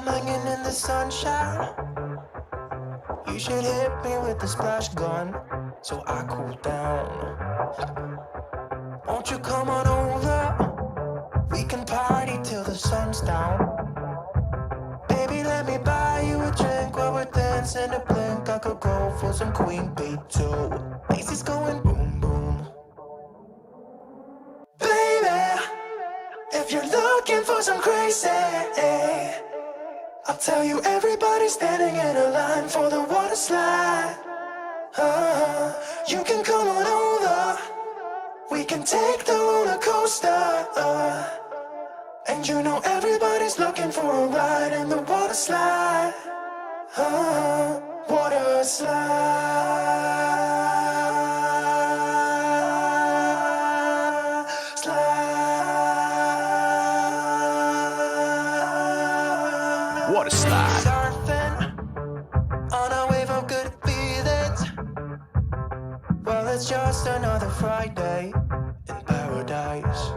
I'm hanging in the sunshine. You should hit me with the splash gun so I cool down. Won't you come on over? We can party till the sun's down. Baby, let me buy you a drink while we're dancing a blink. I could go for some Queen Bee too. Bass is going boom boom. Baby, if you're looking for some crazy, I'll tell you everybody's standing in a line for the water slide. You can come on over. We can take the roller coaster. And you know everybody's looking for a ride in the water slide. Water slide. Slide. Water slide. Surfing on a wave of good feelings. Well, it's just another Friday in paradise.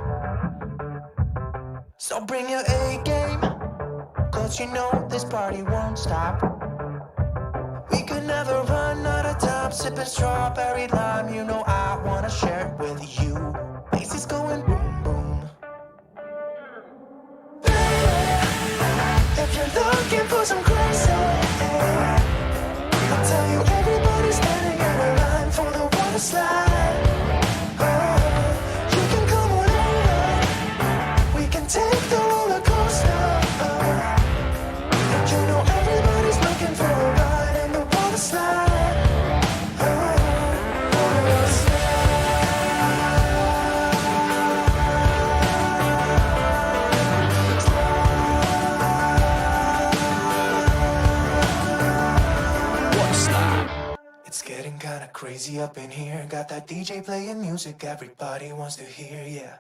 So bring your A game, cause you know this party won't stop. We could never run out of time, sipping strawberry lime. You know I wanna share it with you. Bass is going boom boom. Baby, if you're looking for some crazy, I'll tell you everybody's standing in a line for the water slide. You can come on over. We can take the roller coaster. And you know everybody's looking for a ride in the water slide. Water Slide. It's getting kinda crazy up in here. Got that DJ playing music everybody wants to hear, yeah.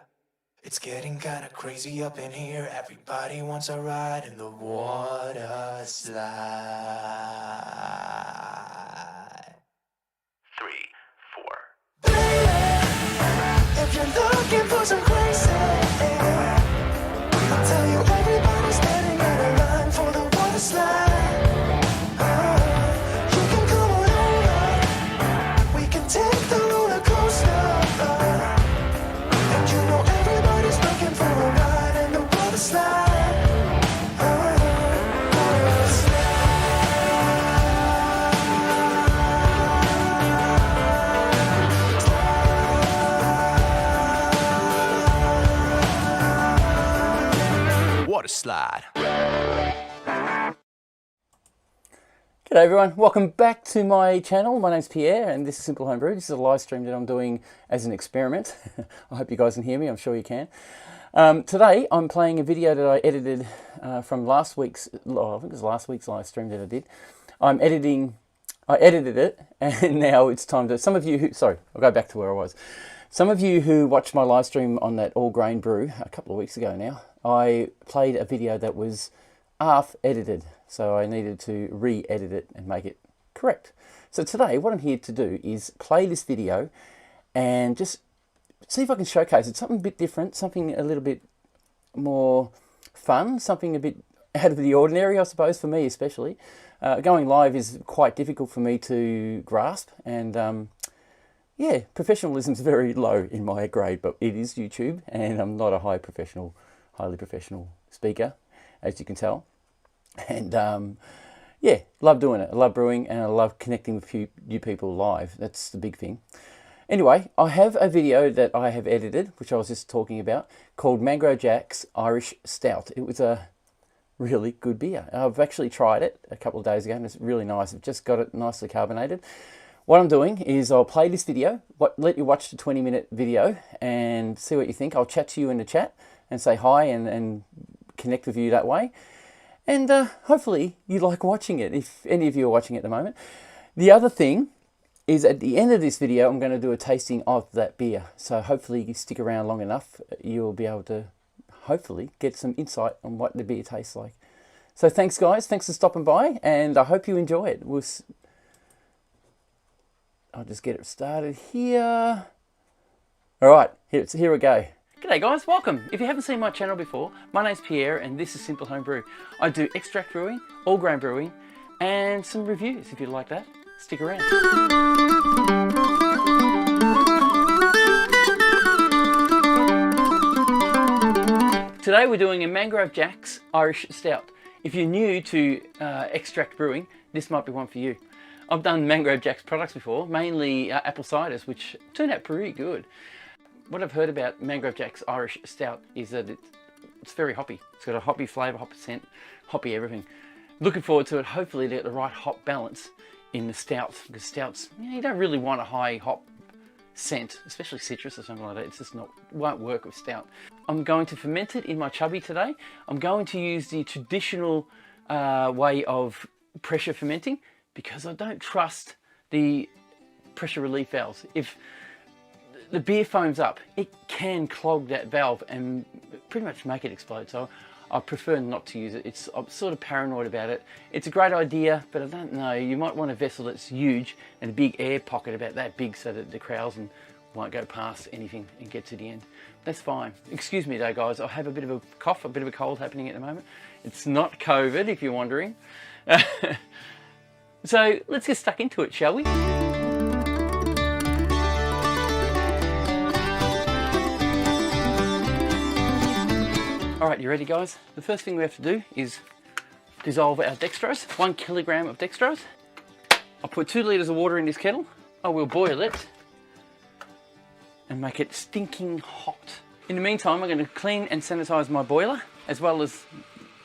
It's getting kinda crazy up in here. Everybody wants a ride in the water slide. 3, 4. Baby, if you're looking for some crazy, I'll tell you everybody's standing in a line for the water slide. You can come on over. We can take the roller coaster. And you know everybody's looking for a ride in the water slide. Water slide. Water slide. G'day everyone, welcome back to my channel. My name's Pierre and this is Simple Home Brew. This is a live stream that I'm doing as an experiment. I hope you guys can hear me, I'm sure you can. Today I'm playing a video that I edited from last week's, I think it was last week's live stream that I did. I edited it and now it's time to, some of you who, sorry, I'll go back to where I was. Some of you who watched my live stream on that all grain brew a couple of weeks ago now, I played a video that was half edited. So I needed to re-edit it and make it correct. So today what I'm here to do is play this video and just see if I can showcase it. Something a bit different, something a little bit more fun, something a bit out of the ordinary, I suppose, for me especially. Going live is quite difficult for me to grasp and yeah, professionalism is very low in my grade, but it is YouTube and I'm not a highly professional speaker, as you can tell. And yeah, love doing it. I love brewing and I love connecting with you people live. That's the big thing. Anyway, I have a video that I have edited, which I was just talking about, called Mangrove Jack's Irish Stout. It was a really good beer. I've actually tried it a couple of days ago and it's really nice. I've just got it nicely carbonated. What I'm doing is I'll play this video, let you watch the 20-minute video and see what you think. I'll chat to you in the chat and say hi and connect with you that way. And hopefully you like watching it, if any of you are watching at the moment. The other thing is at the end of this video, I'm going to do a tasting of that beer. So hopefully you stick around long enough, you'll be able to hopefully get some insight on what the beer tastes like. So thanks guys, thanks for stopping by, and I hope you enjoy it. I'll just get it started here. All right, here we go. G'day guys, welcome. If you haven't seen my channel before, my name's Pierre and this is Simple Home Brew. I do extract brewing, all grain brewing, and some reviews if you like that. Stick around. Today we're doing a Mangrove Jack's Irish Stout. If you're new to extract brewing, this might be one for you. I've done Mangrove Jack's products before, mainly apple ciders, which turned out pretty good. What I've heard about Mangrove Jack's Irish Stout is that it's very hoppy. It's got a hoppy flavour, hoppy scent, hoppy everything. Looking forward to it, hopefully to get the right hop balance in the stouts, because stouts, you don't really want a high hop scent, especially citrus or something like that. It's just won't work with stout. I'm going to ferment it in my chubby today. I'm going to use the traditional way of pressure fermenting because I don't trust the pressure relief valves. If the beer foams up, it can clog that valve and pretty much make it explode. So I prefer not to use it. I'm sort of paranoid about it. It's a great idea, but I don't know. You might want a vessel that's huge and a big air pocket about that big so that the Traralgon won't go past anything and get to the end. That's fine. Excuse me though, guys. I have a bit of a cough, a bit of a cold happening at the moment. It's not COVID, if you're wondering. So let's get stuck into it, shall we? All right, you ready guys? The first thing we have to do is dissolve our dextrose, 1 kilogram of dextrose. I'll put 2 litres of water in this kettle. I will boil it and make it stinking hot. In the meantime, I'm going to clean and sanitize my boiler, as well as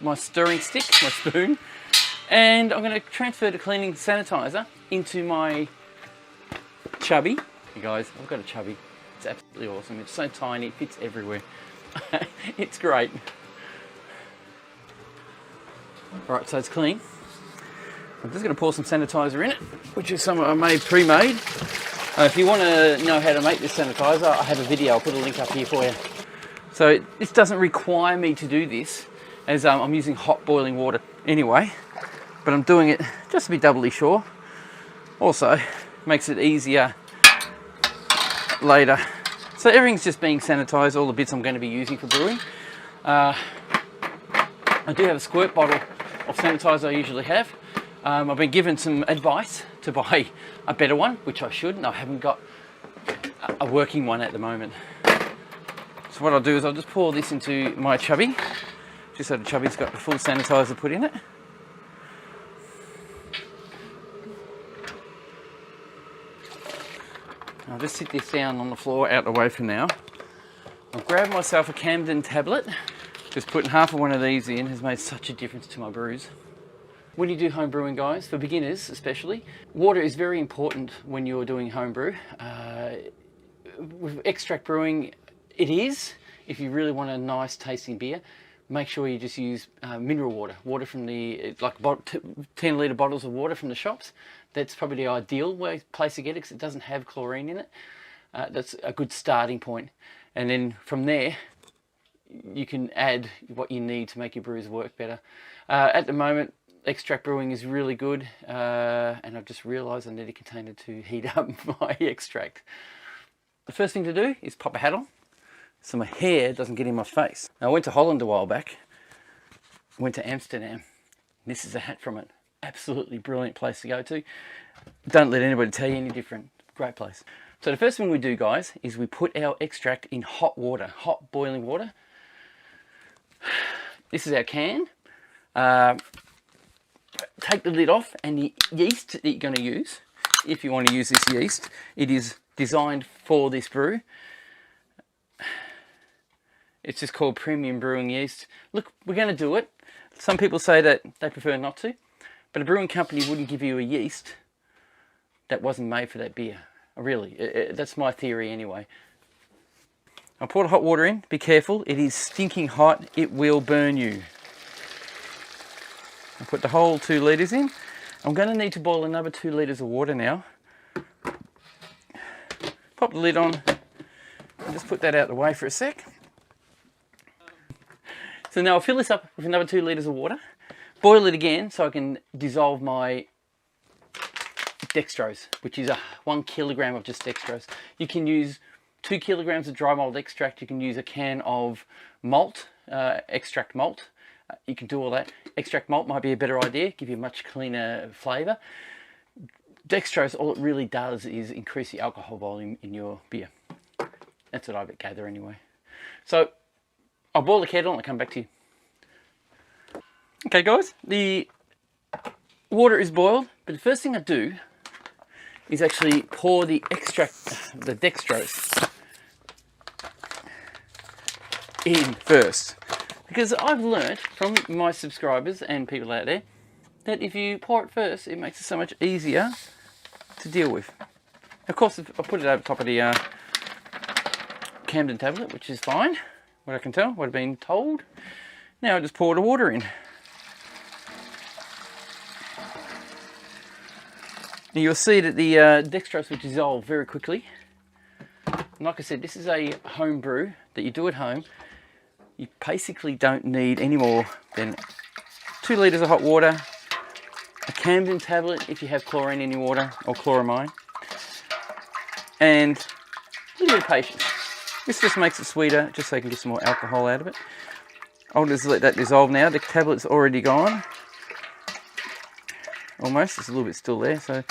my stirring stick, my spoon. And I'm going to transfer the cleaning sanitizer into my chubby. You guys, I've got a chubby. It's absolutely awesome. It's so tiny, it fits everywhere. It's great. Alright, so it's clean. I'm just going to pour some sanitizer in it, which is some I made pre-made. If you want to know how to make this sanitizer, I have a video. I'll put a link up here for you. So this doesn't require me to do this, as I'm using hot boiling water anyway, but I'm doing it just to be doubly sure. Also, makes it easier later. So everything's just being sanitized, all the bits I'm going to be using for brewing. I do have a squirt bottle of sanitizer I usually have. I've been given some advice to buy a better one, which I should, and I haven't got a working one at the moment. So what I'll do is I'll just pour this into my chubby, just so the chubby's got the full sanitizer put in it. I'll just sit this down on the floor out the way for now. I've grabbed myself a Camden tablet. Just putting half of one of these in has made such a difference to my brews. When you do home brewing, guys, for beginners especially, water is very important when you're doing home brew. With extract brewing, it is. If you really want a nice tasting beer, make sure you just use mineral water. Water from the, like 10 litre bottles of water from the shops. That's probably the ideal place to get it because it doesn't have chlorine in it. That's a good starting point. And then from there, you can add what you need to make your brews work better. At the moment, extract brewing is really good, and I've just realised I need a container to heat up my extract. The first thing to do is pop a hat on so my hair doesn't get in my face. Now, I went to Holland a while back, went to Amsterdam. This is a hat from it. Absolutely brilliant place to go to. Don't let anybody tell you any different. Great place. So the first thing we do, guys, is we put our extract in hot water, hot boiling water. This is our can. Take the lid off, and the yeast that you're going to use, if you want to use this yeast, it is designed for this brew. It's just called premium brewing yeast. Look, we're going to do it. Some people say that they prefer not to, but a brewing company wouldn't give you a yeast that wasn't made for that beer. Really, that's my theory anyway. I poured hot water in. Be careful, it is stinking hot. It will burn you. I put the whole 2 litres in. I'm going to need to boil another 2 litres of water now. Pop the lid on and just put that out the way for a sec. So now I'll fill this up with another 2 litres of water. Boil it again so I can dissolve my dextrose, which is 1 kilogram of just dextrose. You can use 2 kilograms of dry malt extract, you can use a can of malt, extract malt. You can do all that. Extract malt might be a better idea, give you a much cleaner flavour. Dextrose, all it really does is increase the alcohol volume in your beer. That's what I gather anyway. So I'll boil the kettle and I'll come back to you. Okay guys, the water is boiled, but the first thing I do is actually pour the extract, the dextrose, in first. Because I've learnt from my subscribers and people out there that if you pour it first, it makes it so much easier to deal with. Of course, I put it over top of the Camden tablet, which is fine, what I can tell, what I've been told. Now I just pour the water in. Now you'll see that the dextrose will dissolve very quickly. And like I said, this is a home brew that you do at home. You basically don't need any more than 2 litres of hot water, a Camden tablet if you have chlorine in your water, or chloramine, and a little bit of patience. This just makes it sweeter, just so you can get some more alcohol out of it. I'll just let that dissolve now. The tablet's already gone. Almost, there's a little bit still there, so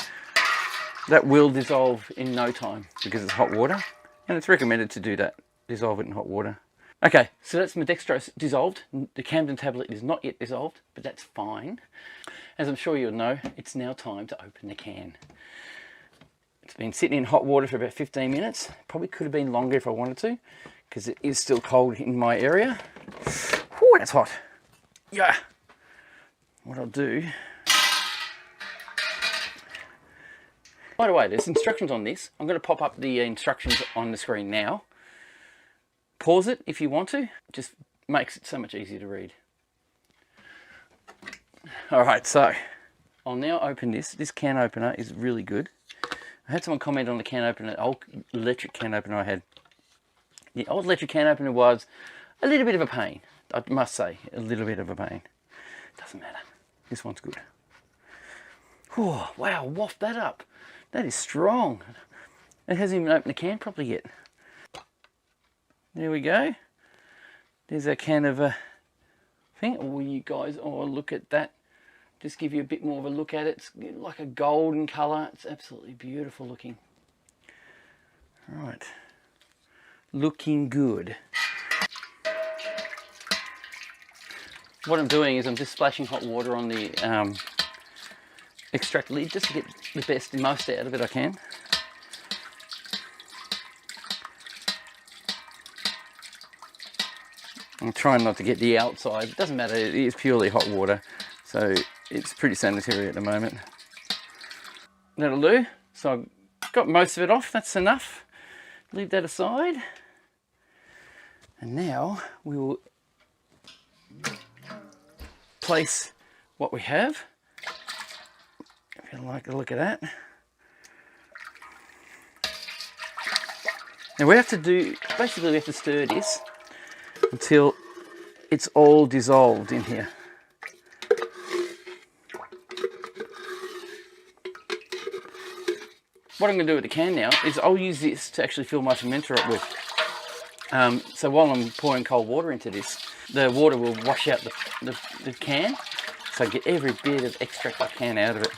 that will dissolve in no time because it's hot water, and it's recommended to do that, dissolve it in hot water. Okay, so that's my dextrose dissolved. The Camden tablet is not yet dissolved, but that's fine. As I'm sure you'll know, it's now time to open the can. It's been sitting in hot water for about 15 minutes. Probably could have been longer if I wanted to, because it is still cold in my area. Ooh, that's hot. Yeah. What I'll do... By the way, there's instructions on this. I'm going to pop up the instructions on the screen now. Pause it if you want to. It just makes it so much easier to read. Alright, so I'll now open this. This can opener is really good. I had someone comment on the can opener, old electric can opener I had. The old electric can opener was a little bit of a pain. I must say, a little bit of a pain. Doesn't matter. This one's good. Oh, wow, waft that up. That is strong. It hasn't even opened the can properly yet. There we go. There's a can of a thing. Oh, you guys, oh, look at that. Just give you a bit more of a look at it. It's like a golden colour. It's absolutely beautiful looking. Right. Looking good. What I'm doing is I'm just splashing hot water on the extract lid just to get the best and most out of it I can. I'm trying not to get the outside. It doesn't matter, it is purely hot water, so it's pretty sanitary at the moment. That'll do. So I've got most of it off, that's enough. Leave that aside. And now we will place what we have. If you like a look at that. Now we have to do, basically we have to stir this until it's all dissolved in here. What I'm going to do with the can now is I'll use this to actually fill my fermenter up with. So while I'm pouring cold water into this, the water will wash out the can, so I get every bit of extract I can out of it.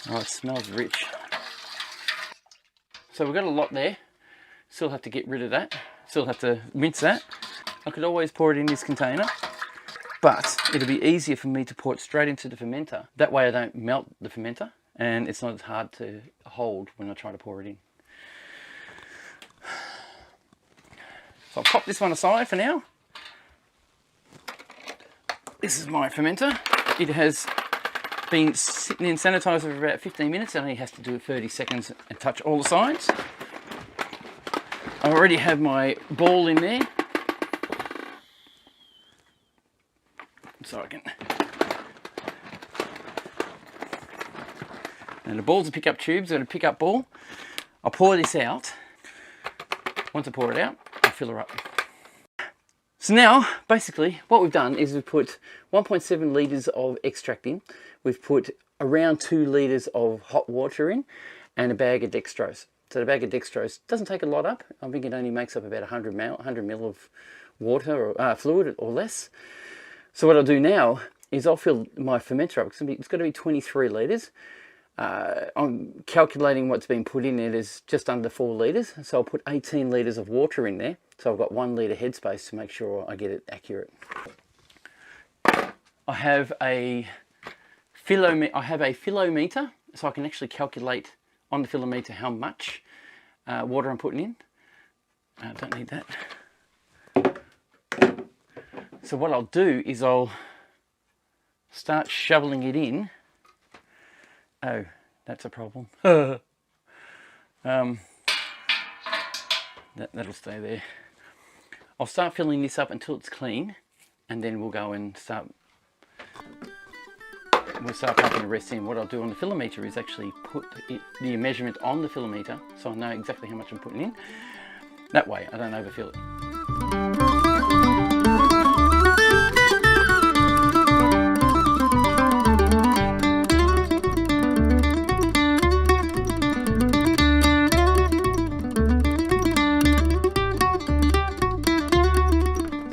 Oh, it smells rich. So we've got a lot there. Still have to get rid of that. Still have to rinse that. I could always pour it in this container, but it'll be easier for me to pour it straight into the fermenter. That way I don't melt the fermenter, and it's not as hard to hold when I try to pour it in. So I'll pop this one aside for now. This is my fermenter. It has been sitting in sanitizer for about 15 minutes. It only has to do 30 seconds and touch all the sides. I already have my ball in there. So I can... And the ball's a pick-up tube, so a pick-up ball. I'll pour this out. Once I pour it out, I'll fill her up. So now, basically, what we've done is we've put 1.7 litres of extract in. We've put around 2 litres of hot water in and a bag of dextrose. So the bag of dextrose doesn't take a lot up. I think it only makes up about 100 ml of water or fluid or less. So what I'll do now is I'll fill my fermenter up. It's got to be 23 litres. I'm calculating what's been put in it is just under 4 litres. So I'll put 18 litres of water in there. So I've got 1 litre headspace to make sure I get it accurate. I have a philometer, so I can actually calculate on the philometer how much water I'm putting in. Don't need that. So what I'll do is I'll start shoveling it in. Oh, that's a problem. That'll stay there. I'll start filling this up until it's clean, and then we'll go and start pumping the rest in. What I'll do on the philometer is actually put the measurement on the philometer, so I know exactly how much I'm putting in. That way I don't overfill it.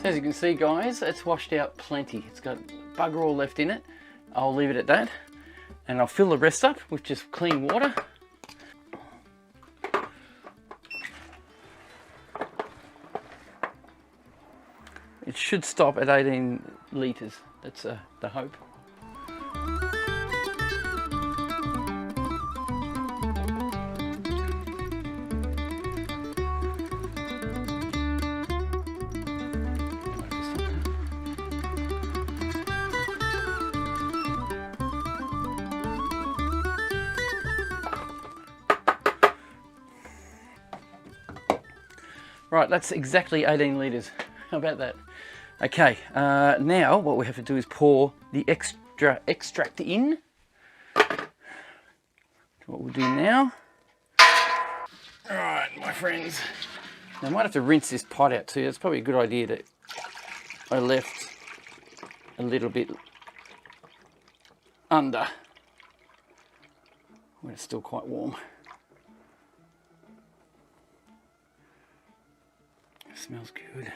As you can see, guys, it's washed out plenty. It's got bugger all left in it. I'll leave it at that, and I'll fill the rest up with just clean water. It should stop at 18 litres. That's the hope. Right, that's exactly 18 litres. How about that? Okay, now what we have to do is pour the extract in. What we'll do now. Alright, my friends. Now I might have to rinse this pot out too. It's probably a good idea that I left a little bit under when it's still quite warm. Smells good.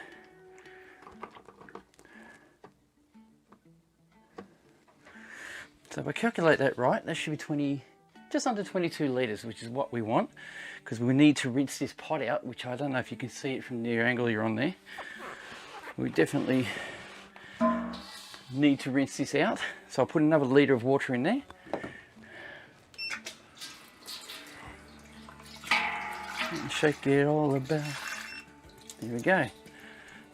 So if I calculate that right, that should be just under 22 litres, which is what we want, because we need to rinse this pot out, which I don't know if you can see it from the angle you're on there. We definitely need to rinse this out. So I'll put another litre of water in there. And shake it all about. There we go.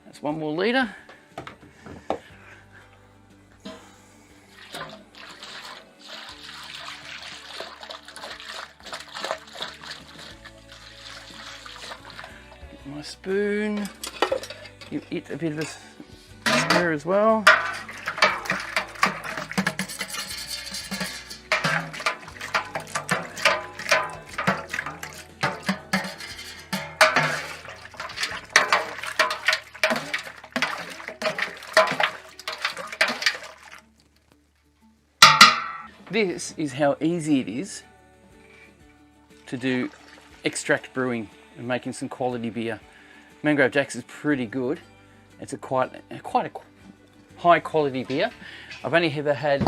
That's 1 more litre. Get my spoon. Give it a bit of a stir as well. This is how easy it is to do extract brewing and making some quality beer. Mangrove Jack's is pretty good. It's quite a high quality beer. I've only ever had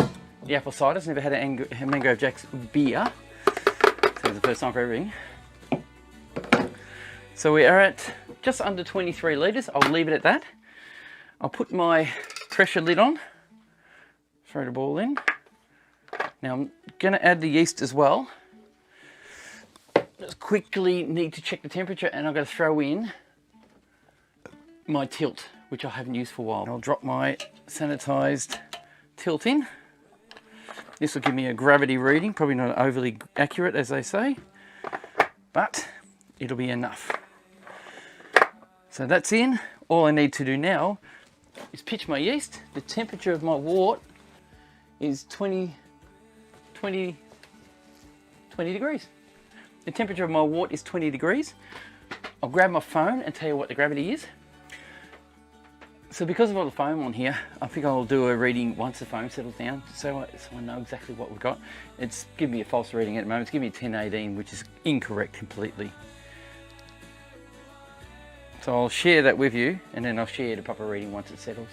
the apple ciders, never had a Mangrove Jack's beer. So it's the first time for everything. So we are at just under 23 litres. I'll leave it at that. I'll put my pressure lid on, throw the ball in. Now I'm going to add the yeast as well. Just quickly need to check the temperature, and I'm going to throw in my tilt, which I haven't used for a while. I'll drop my sanitized tilt in. This will give me a gravity reading, probably not overly accurate as they say, but it'll be enough. So that's in. All I need to do now is pitch my yeast. The temperature of my wort is 20 degrees. The temperature of my wort is 20 degrees. I'll grab my phone and tell you what the gravity is. So because of all the foam on here, I think I'll do a reading once the foam settles down, so I know exactly what we've got. It's giving me a false reading at the moment. It's giving me 1018, which is incorrect completely. So I'll share that with you, and then I'll share the proper reading once it settles.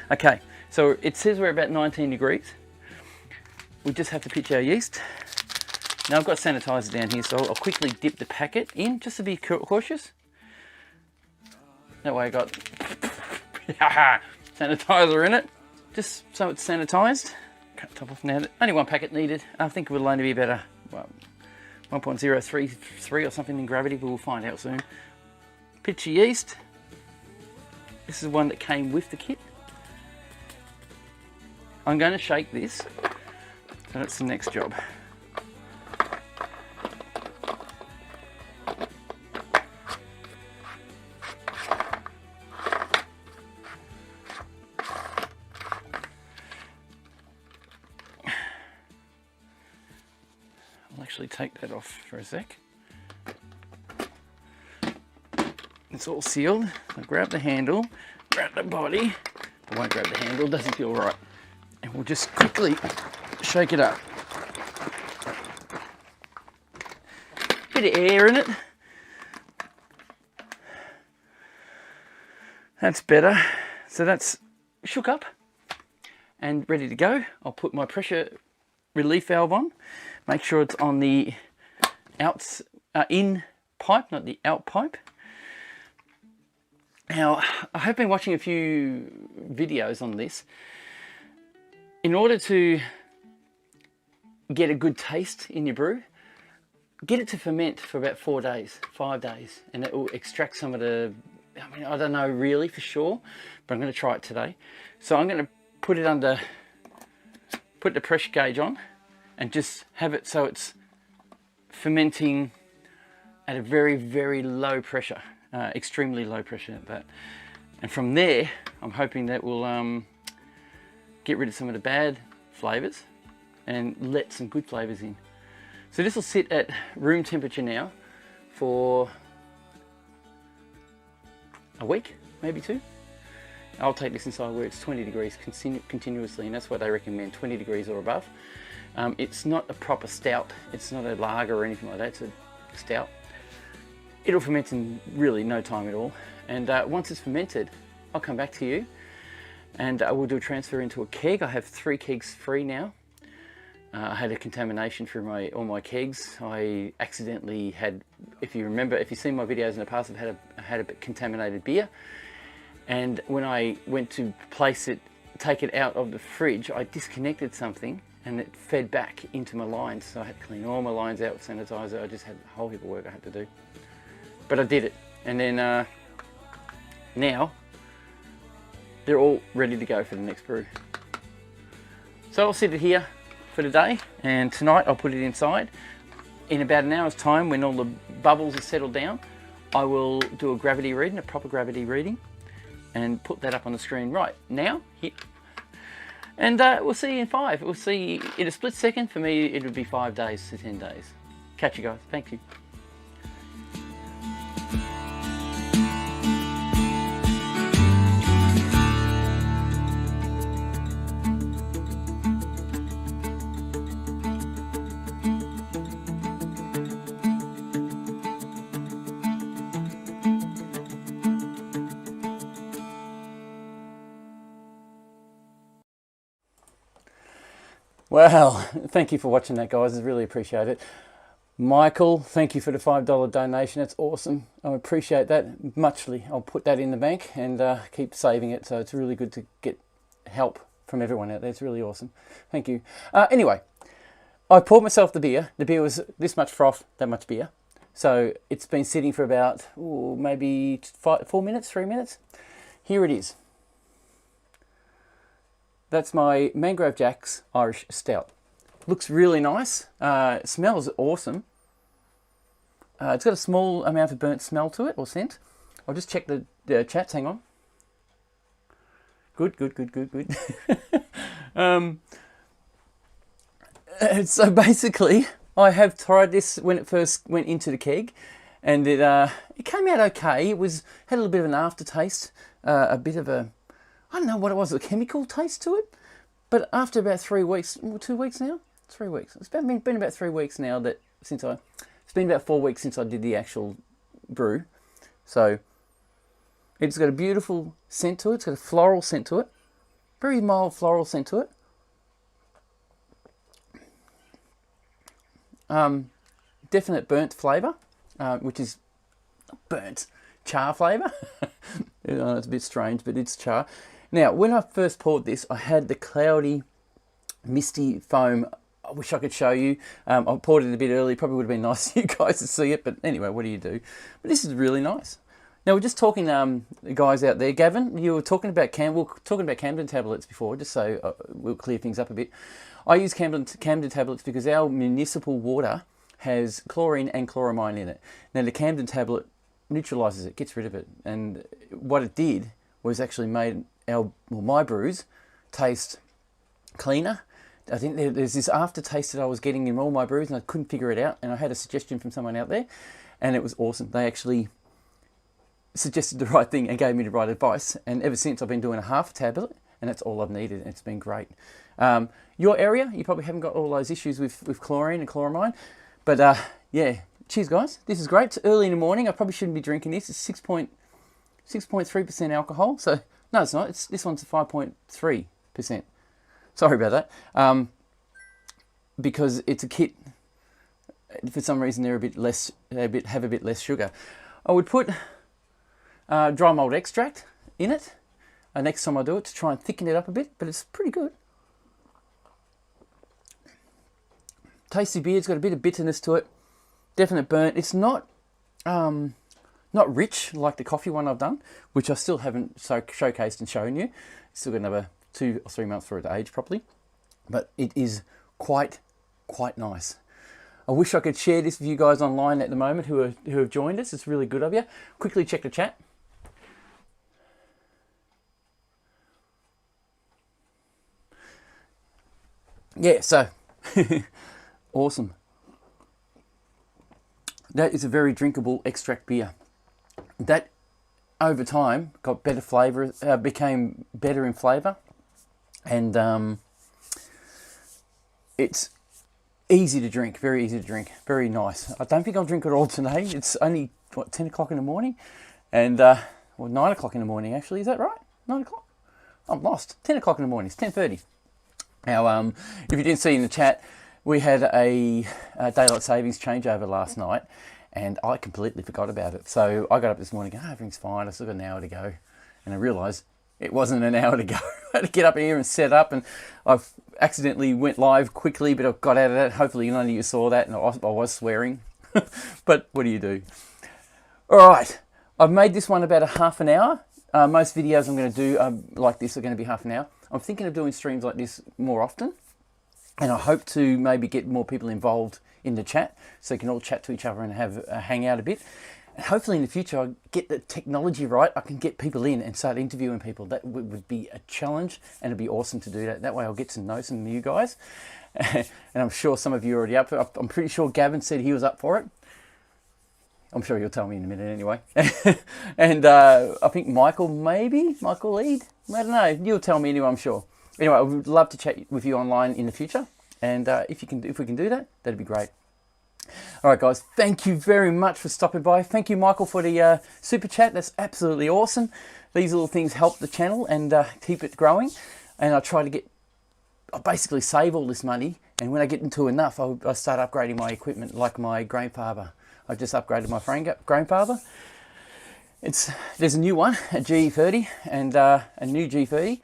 Okay, so it says we're about 19 degrees. We just have to pitch our yeast. Now I've got sanitizer down here, so I'll quickly dip the packet in, just to be cautious. That way I got sanitizer in it, just so it's sanitized. Cut top off now. Only one packet needed. I think it will only be about a 1.033 or something in gravity, but we'll find out soon. Pitch your yeast. This is one that came with the kit. I'm going to shake this, so that's the next job. I'll actually take that off for a sec. It's all sealed. I'll grab the handle, grab the body. I won't grab the handle, doesn't feel right. And we'll just quickly shake it up. Bit of air in it. That's better. So that's shook up and ready to go. I'll put my pressure relief valve on. Make sure it's on the in pipe, not the out pipe. Now, I have been watching a few videos on this. In order to get a good taste in your brew, get it to ferment for about 4 days, 5 days, and it will extract some of the, I mean, I don't know really for sure, but I'm going to try it today. So I'm going to put it under, put the pressure gauge on, and just have it so it's fermenting at a very, very low pressure. Extremely low pressure at that. And from there, I'm hoping that will get rid of some of the bad flavours and let some good flavours in. So this will sit at room temperature now for a week, maybe 2. I'll take this inside where it's 20 degrees continuously, and that's what they recommend, 20 degrees or above. It's not a proper stout, it's not a lager or anything like that, it's a stout. It'll ferment in really no time at all, and once it's fermented, I'll come back to you and we'll do a transfer into a keg. I have 3 kegs free now. I had a contamination through all my kegs. I accidentally had, if you remember, if you've seen my videos in the past, I had a bit contaminated beer, and when I went to place it, take it out of the fridge, I disconnected something and it fed back into my lines, so I had to clean all my lines out with sanitizer. I just had a whole heap of work I had to do. But I did it, and then now they're all ready to go for the next brew. So I'll sit it here for the day, and tonight I'll put it inside. In about an hour's time, when all the bubbles are settled down, I will do a gravity reading, a proper gravity reading, and put that up on the screen right now, here. And we'll see you in 5. We'll see in a split second. For me, it would be 5 days to 10 days. Catch you guys. Thank you. Well, thank you for watching that, guys. I really appreciate it. Michael, thank you for the $5 donation. That's awesome. I appreciate that muchly. I'll put that in the bank and keep saving it. So it's really good to get help from everyone out there. It's really awesome. Thank you. Anyway, I poured myself the beer. The beer was this much froth, that much beer. So it's been sitting for about maybe 4 minutes, 3 minutes. Here it is. That's my Mangrove Jack's Irish Stout. Looks really nice. Smells awesome. It's got a small amount of burnt smell to it, or scent. I'll just check the chats. Hang on. Good, good, good, good, good. So basically, I have tried this when it first went into the keg, and it came out okay. It had a little bit of an aftertaste, a bit of a I don't know what it was, a chemical taste to it. But after about 3 weeks, 2 weeks now? 3 weeks. It's been about 3 weeks now it's been about 4 weeks since I did the actual brew. So it's got a beautiful scent to it. It's got a floral scent to it. Very mild floral scent to it. Definite burnt flavour, which is burnt char flavour. It's a bit strange, but it's char. Now, when I first poured this, I had the cloudy, misty foam. I wish I could show you. I poured it a bit early. Probably would have been nice for you guys to see it, but anyway, what do you do? But this is really nice. Now, we're just talking, guys out there. Gavin, you were talking about Camden tablets before, just so we'll clear things up a bit. I use Camden tablets because our municipal water has chlorine and chloramine in it. Now, the Camden tablet neutralises it, gets rid of it, and what it did was actually made my brews taste cleaner. I think there's this aftertaste that I was getting in all my brews and I couldn't figure it out, and I had a suggestion from someone out there and it was awesome. They actually suggested the right thing and gave me the right advice, and ever since I've been doing a half tablet and that's all I've needed, and it's been great. Your area, you probably haven't got all those issues with chlorine and chloramine, but yeah, cheers guys, this is great. It's early in the morning. I probably shouldn't be drinking this. It's 6.3% alcohol, so no, it's not. This one's 5.3%. Sorry about that. Because it's a kit. For some reason, they're have a bit less sugar. I would put dry malt extract in it next time I do it to try and thicken it up a bit, but it's pretty good. Tasty beer. It's got a bit of bitterness to it. Definite burnt. It's not rich like the coffee one I've done, which I still haven't showcased and shown you. Still got another 2 or 3 months for it to age properly, but it is quite nice. I wish I could share this with you guys online at the moment who have joined us. It's really good of you. Quickly check the chat. Yeah, so awesome. That is a very drinkable extract beer. That over time got better flavour, became better in flavour, and it's easy to drink, very easy to drink, very nice. I don't think I'll drink it all today. It's only, what, 10 o'clock in the morning? And, well, 9 o'clock in the morning, actually. Is that right? 9 o'clock? I'm lost. 10 o'clock in the morning. It's 10:30. Now, if you didn't see in the chat, we had a daylight savings changeover last night, and I completely forgot about it. So I got up this morning, everything's fine, I've still got an hour to go. And I realised it wasn't an hour to go. I had to get up here and set up, and I've accidentally went live quickly, but I got out of that. Hopefully none of you saw that, and I was swearing. But what do you do? All right, I've made this one about a half an hour. Most videos I'm going to do like this are going to be half an hour. I'm thinking of doing streams like this more often, and I hope to maybe get more people involved in the chat so you can all chat to each other and have a hangout a bit. And hopefully in the future I get the technology right. I can get people in and start interviewing people. That would be a challenge, and it'd be awesome to do that. That way I'll get to know some of you guys. And I'm sure some of you are already up for it. I'm pretty sure Gavin said he was up for it. I'm sure you'll tell me in a minute anyway. And I think Michael Eid. I don't know. You'll tell me anyway, I'm sure. Anyway, I would love to chat with you online in the future. And if we can do that, that'd be great. All right, guys. Thank you very much for stopping by. Thank you, Michael, for the super chat. That's absolutely awesome. These little things help the channel and keep it growing. And I basically save all this money. And when I get into enough, I start upgrading my equipment like my grandfather. I just upgraded my grandfather. There's a new one, a G30, and a new G30.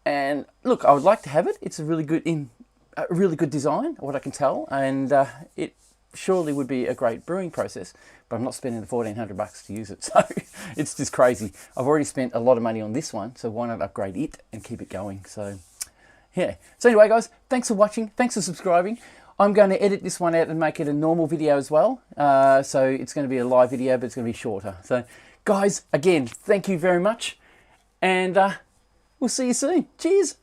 And look, I would like to have it. It's a really good design, what I can tell, and it surely would be a great brewing process. But I'm not spending the $1,400 to use it, so it's just crazy. I've already spent a lot of money on this one, so why not upgrade it and keep it going? So yeah. So anyway, guys, thanks for watching. Thanks for subscribing. I'm going to edit this one out and make it a normal video as well. So it's going to be a live video, but it's going to be shorter. So guys, again, thank you very much. And we'll see you soon. Cheers.